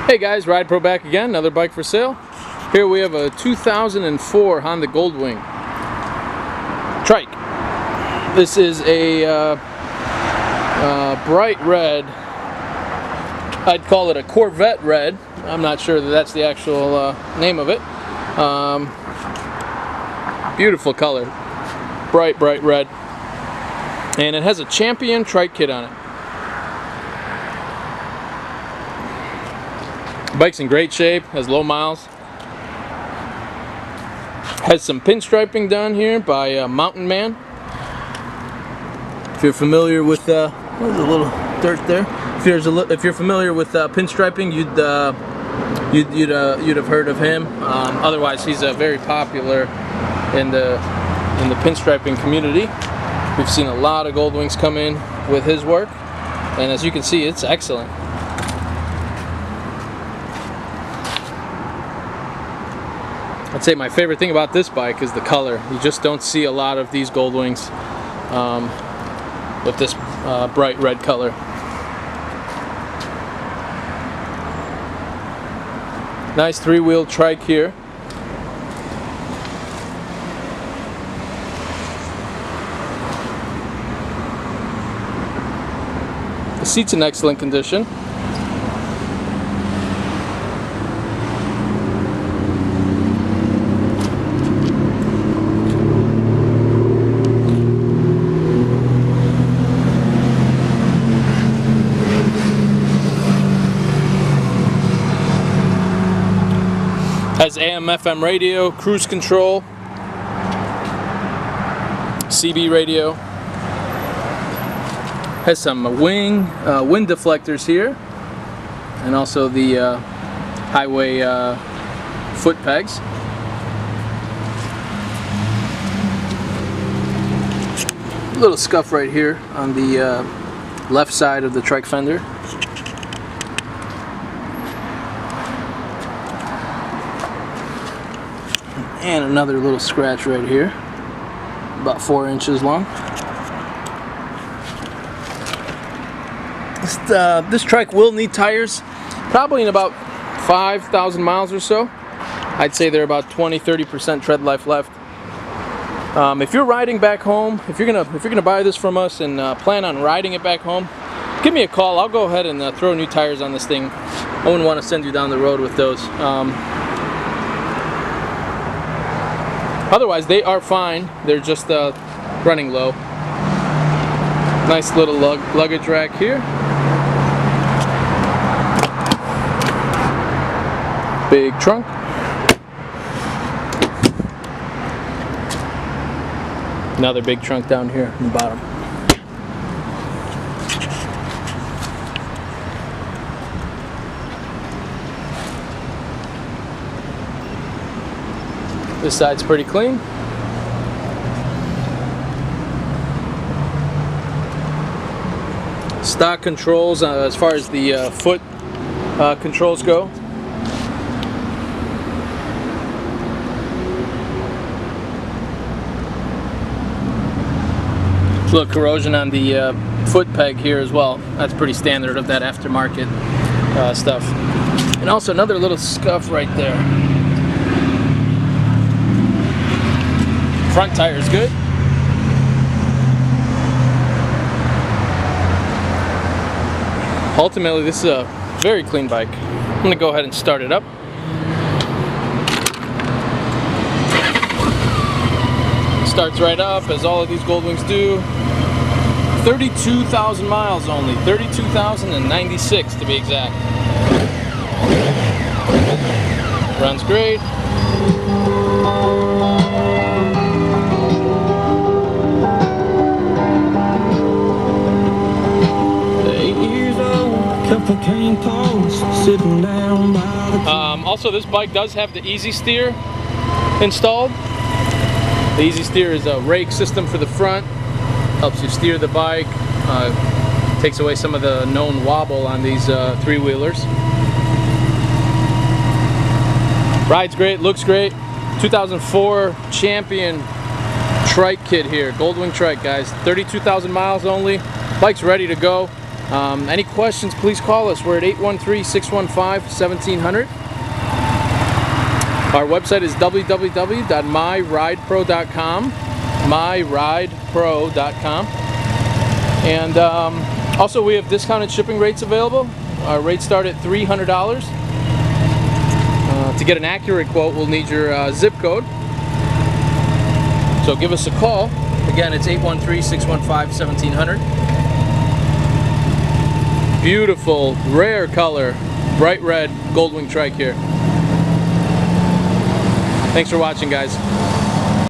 Hey guys, Ride Pro back again, another bike for sale. Here we have a 2004 Honda Goldwing Trike. This is a bright red. I'd call it a Corvette red. I'm not sure that that's the actual name of it. Beautiful color, bright red, and it has a Champion Trike kit on it. Bike's in great shape, has low miles. Has some pinstriping done here by Mountain Man. If you're familiar with, there's a little dirt there. If you're familiar with pinstriping, you'd have heard of him. Otherwise, he's very popular in the pinstriping community. We've seen a lot of Goldwings come in with his work, and as you can see, it's excellent. I'd say my favorite thing about this bike is the color. You just don't see a lot of these Goldwings with this bright red color. Nice three-wheel trike here. The seat's in excellent condition. Has AM/FM radio, cruise control, CB radio. Has some wind deflectors here, and also the highway foot pegs. A little scuff right here on the left side of the trike fender. And another little scratch right here, about 4 inches long. This trike will need tires, probably in about 5,000 miles or so. I'd say they're about 20–30% tread life left. If you're riding back home, if you're gonna buy this from us and plan on riding it back home, give me a call. I'll go ahead and throw new tires on this thing. I wouldn't want to send you down the road with those. Otherwise, they are fine. They're just running low. Nice little luggage rack here. Big trunk. Another big trunk down here in the bottom. This side's pretty clean. Stock controls as far as the foot controls go. A little corrosion on the foot peg here as well. That's pretty standard of that aftermarket stuff. And also another little scuff right there. Front tire is good. Ultimately, this is a very clean bike. I'm going to go ahead and start it up. Starts right up, as all of these Goldwings do. 32,000 miles only. 32,096 to be exact. Runs great. Also, this bike does have the Easy Steer installed. The Easy Steer is a rake system for the front. Helps you steer the bike. Takes away some of the known wobble on these three-wheelers. Rides great, looks great. 2004 Champion Trike kit here. Goldwing Trike, guys. 32,000 miles only. Bike's ready to go. Any questions, please call us. We're at 813-615-1700. Our website is www.myridepro.com, myridepro.com. And also we have discounted shipping rates available. Our rates start at $300. To get an accurate quote, we'll need your zip code. So give us a call. Again, it's 813-615-1700. Beautiful, rare color, bright red Goldwing trike here. Thanks for watching, guys.